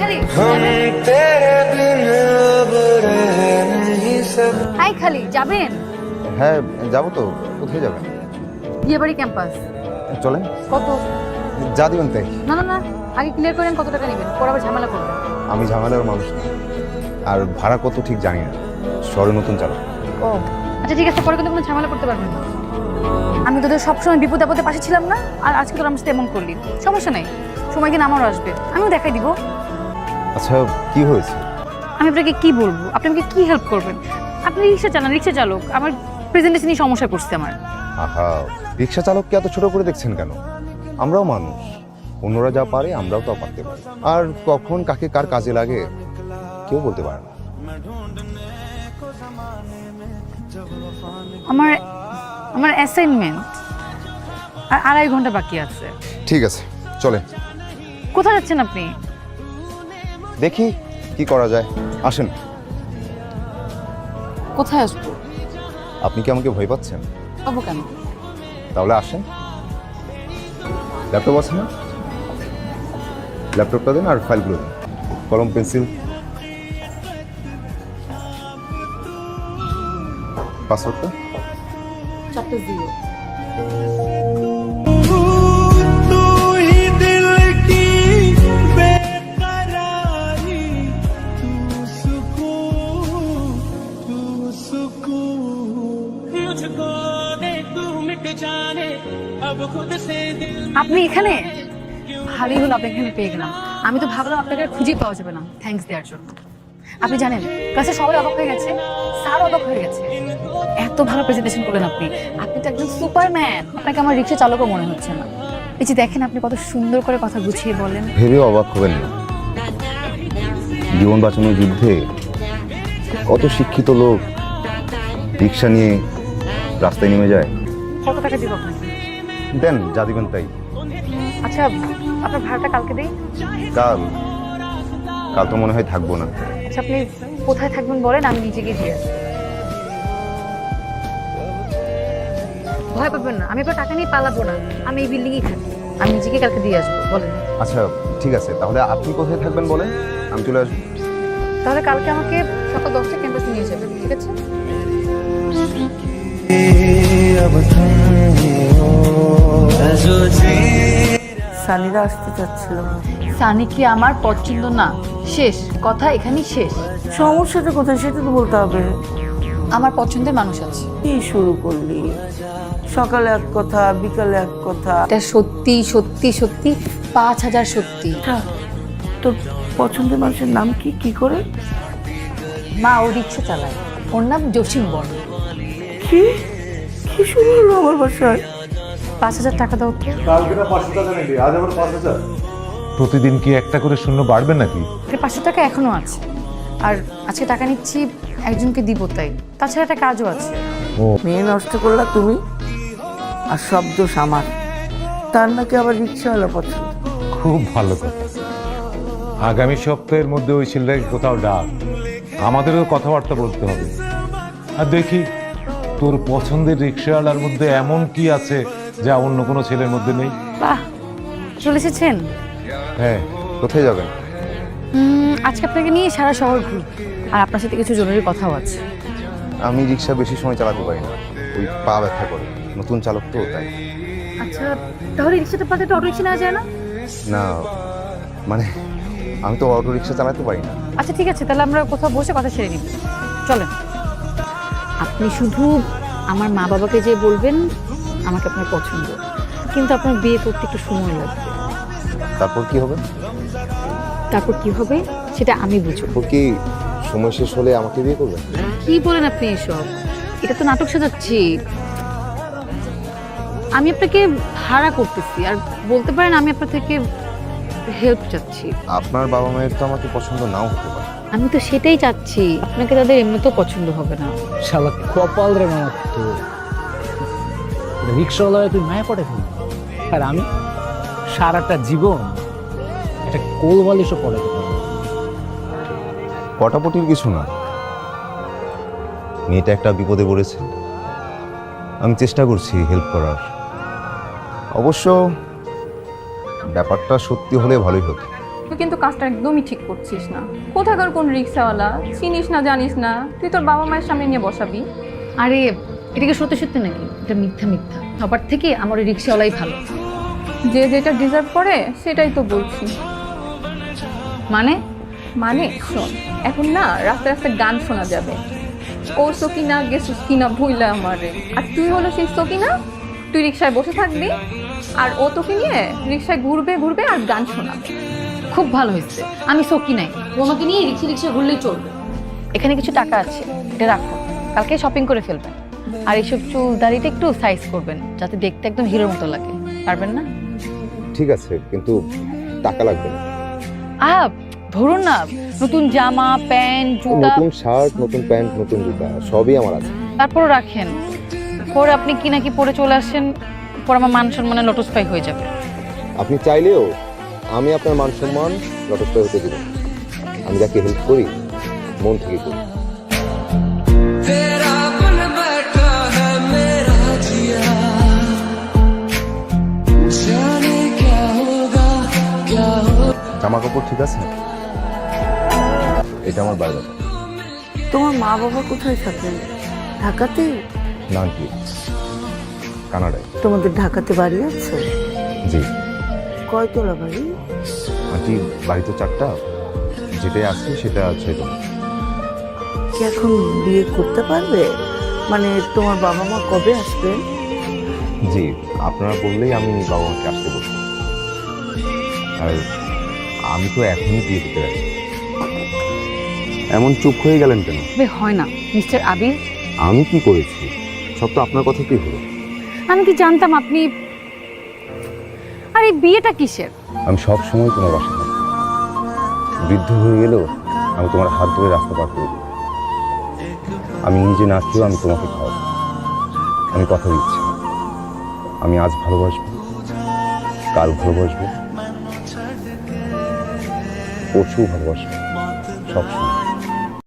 খালি হাই খালি যাবেন? হ্যাঁ যাবো তো। কোথায় যাবেন? বিয়েবাড়ি ক্যাম্পাস। চলেন। কত? যা দিবেন তাই। না না না, আগে ক্লিয়ার করেন কত টাকা নেবেন, পরে আবার ঝামেলা করবেন। আমি ঝামেলার মানুষ না, আর ভাড়া কত ঠিক জানি না, শহরে নতুন চালক। ও আচ্ছা ঠিক আছে, পরে কিন্তু কোনো ঝামেলা করতে পারবেন না। আমি তোদের সবসময় বিপদ আপদে পাশে ছিলাম না, আর আজকে তোর আমার সাথে এমন করলি। সমস্যা নেই, সময় দিন আমারও আসবে, আমিও দেখাই দিব। আচ্ছা কি হয়েছে? আমি আপনাকে কি বলবো, আপনি আমাকে কি হেল্প করবেন? আপনি রিক্সা চালান, রিক্সা চালক, আমার প্রেজেন্টেশনই সমস্যা করছে আমার। আহা, রিক্সা চালককে এত ছোট করে দেখছেন কেন? আমরাও মানুষ, অন্যরা যা পারে আমরাও তা পারতে পারি। আর কখন কাকে কার কাজে লাগে কেউ বলতে পারে না। আমার আমার অ্যাসাইনমেন্ট আর 2.5 ঘন্টা বাকি আছে। ঠিক আছে চলে। কোথায় যাচ্ছেন আপনি? দেখি কি করা যায়, আসেন। কোথায় আসবো? আপনি কি আমাকে ভয় পাচ্ছেন? পাবো কেন? তাহলে আসেন। ল্যাপটপ আছে না? ল্যাপটপটা দিন আর ফাইলগুলো দিন, কলম পেন্সিল। পাসওয়ার্ডটা? চারটে 0। আপনি এখানে? ভালোই হলো আপনি এখানে পেয়ে গেলাম। আমি তো ভাবলাম আপনাকে আর খুঁজেই পাওয়া যাবে না থ্যাঙ্কস দেওয়ার জন্য। আপনি জানেন ক্লাসে সবাই অবাক হয়ে গেছে, স্যার অবাক হয়ে গেছে। এত ভালো প্রেজেন্টেশন করলেন আপনি, আপনি তো একজন সুপারম্যান। আপনাকে আমার রিক্সা চালকও মনে হচ্ছে না। এই যে দেখেন আপনি কত সুন্দর করে কথা গুছিয়ে বলেন। ভেবে অবাক হবেন না, জীবন বাঁচানোর যুদ্ধে কত শিক্ষিত লোক রিক্সা নিয়ে রাস্তায় নেমে যায়। কত টাকা দিব আপনাকে? দেন যা দিবেন তাই। আচ্ছা আপনার ভাড়াটা কালকে দিই। কাল? কাল তো মনে হয় থাকবো না। আচ্ছা আপনি কোথায় থাকবেন বলেন, আমি নিজে গিয়ে দিয়ে আসবো। ভয় পাবেন না, আমি আপনার টাকা নিয়ে পালাবো না, আমি এই বিল্ডিংয়েই থাকি। আমি নিজেকে কালকে দিয়ে আসবো বলেন। আচ্ছা ঠিক আছে, তাহলে আপনি কোথায় থাকবেন বলেন, আমি চলে আসবো। তাহলে কালকে আমাকে সকাল 10টায় ক্যাম্পাসে নিয়ে যাবেন, ঠিক আছে? সানিরা আসতে চাচ্ছিল। সানি কি আমার পছন্দ না? শেষ কথা এখানেই শেষ। সমস্যাটা কোথায় সেটা তো বলতে হবে। আমার পছন্দের মানুষ আছে। কি শুরু করলি? সকালে এক কথা, বিকালে এক কথা। এটা সত্যি সত্যি সত্যি 5000 সত্যি। আচ্ছা, তোর পছন্দের মানুষের নাম কি? কি করে? মা ও রিক্সা চালায়, ওর নাম জসিম বর্মা। কি কি শুরু হলো আমার বাসায়? 5000 টাকা দাও তো। কালকে না 500 টাকা নিবি, আজ আবার 5000। প্রতিদিন কি একটা করে শূন্য বাড়বে নাকি? 500 টাকা এখনো আছে, আর আজকে টাকা নিচ্ছি একজনকে দিব তাই। তাছাড়া একটা কাজও আছে। মেয়ে নষ্ট করলা তুমি, আর সব দোষ আমার। তার নাকি আবার রিক্সাওয়ালা পছন্দ। খুব ভালো কথা। আগামী সপ্তাহের মধ্যে ওই ছেলেটাকে কোথাও ডাক, আমাদেরও কথাবার্তা বলতে হবে। আর দেখি তোর পছন্দের রিক্সাওয়ালার মধ্যে এমন কি আছে যা অন্য কোনো ছেলের মধ্যে নেই। বাহ, চলে এসেছেন? হ্যাঁ। কোথায় যাবেন? আজকে আপনাকে নিয়ে সারা শহর ঘুরব, আর আপনার সাথে কিছু জরুরি কথাও আছে। আমি রিক্সা বেশি সময় চালাতে পারি না, ওই পা ব্যথা করে, নতুন চালক তো তাই। আচ্ছা তাহলে রিক্সাটা পাতে তো অটো রিক্সা নেওয়া যায় না? না মানে আমি তো অটো রিক্সা চালাতে পারি না। আচ্ছা ঠিক আছে, তাহলে আমরা কোথাও বসে কথা সেরে নিব, চলেন। আপনি শুধু আমার মা বাবাকে যে বলবেন আমাকে আপনার পছন্দ, কিন্তু আপনার বিয়ে করতে একটু সময় লাগবে। তারপর কি হবে? তারপর কি হবে সেটা আমি বুঝবো। ও কি সময় শেষ হলে আমাকে বিয়ে করবেন? কি বলেন আপনি এসব? এটা তো নাটক সাজাচ্ছি। আমি আপনাকে ভাড়া করতেছি, আর বলতে পারেন আমি আপনার থেকে হেল্প চাচ্ছি। আপনার বাবা মায়ের তো আমাকে পছন্দ নাও হতে পারে। আমি তো সেটাই চাচ্ছি, আপনাকে তাদের এমনিতেও পছন্দ হবে না। শালা কপাল রে মামা, তো রিক্সাওয়ালা তুই মায়া পড়ে ফেলি, আর আমি সারাটা জীবন একটা কোল বালিশও পড়ে। পটাপটির কিছু না, মেয়েটা একটা বিপদে পড়েছে, আমি চেষ্টা করছি হেল্প করার। অবশ্য ব্যাপারটা সত্যি হলে ভালোই হতো। তুই কিন্তু কাজটা একদমই ঠিক করছিস না। কোথাকার কোন রিক্সাওয়ালা, চিনিস না জানিস না, তুই তোর বাবা মায়ের সামনে নিয়ে বসাবি। আরে এটা কি সত্যি সত্যি নাকি? এটা মিথ্যা মিথ্যা। সবার থেকে আমার ওই রিক্সাওয়ালাই ভালো। যে যেটা ডিজার্ভ করে সেটাই তো বলছি। মানে মানে শোন, এখন না রাস্তায় রাস্তায় গান শোনা যাবে, ও সকিনা গেছিস কিনা ভুইলা আমারে, আর তুই হলো সেই সকিনা, তুই রিক্সায় বসে থাকবি আর ও তোকে নিয়ে রিক্সায় ঘুরবে ঘুরবে আর গান শোনাবে। খুব ভালো হয়েছে, আমি সকি নাই, তোমাকে নিয়ে রিক্সা রিক্সা ঘুরলেই চলবে। এখানে কিছু টাকা আছে, এটা রাখো, কালকে শপিং করে ফেলবেন। আর এইসব চুল দাড়িটা একটু সাইজ করবেন যাতে দেখতে একদম হিরোর মতো লাগে। পারবেন না? ঠিক আছে, কিন্তু টাকা লাগবে না। ধরুন না, নতুন জামা প্যান্ট জুতা, নতুন শার্ট, নতুন প্যান্ট, নতুন জুতা সবই আমার আছে। তারপর রাখেন। পরে আপনি কি নাকি পরে চলে আসেন, পর আমার মান সম্মানে লটস্পাই হয়ে যাবে। আপনি চাইলেও আমি আপনার মান সম্মান লটস্পাই হতে দিব না। আমি যাকে হেল্প করি মন থেকে করি। জামা কাপড় ঠিক আছে? এটা আমার বাড়ি। তোমার মা বাবা কোথায় থাকেন? ঢাকাতে? না কি, কানাডায়। তোমাদের ঢাকাতে বাড়ি আছে? জি কয়তলা বাড়ি? আন্টি, বাড়ি তো 4টা, যেটাই আছে সেটা 6তলা। কি এখন বিয়ে করতে পারবে? মানে তোমার বাবা মা কবে আসবেন? জি, আপনারা বললেই আমি বাবা মাকে আসতে বলবো। আর আমি তো এখনই বিয়ে করতে যাচ্ছি। এমন চুপ হয়ে গেলেন কেন? হয় না মিস্টার আবির, আমি কি করেছি? সব তো আপনার কথাতেই হলো। আমি কি জানতাম আপনি। আর এই বিয়েটা কিসের? আমি সব সময় তোমার বাসা থাকি, বৃদ্ধ হয়ে গেলেও আমি তোমার হাত ধরে রাস্তা পার করে দেবো। আমি নিজে না খেয়েও আমি তোমাকে খাওয়াবো। আমি কথা দিচ্ছি, আমি আজ ভালোবাসবো, কাল ভালোবাসবো, পরশু ভালোবাসবো, সবসময়।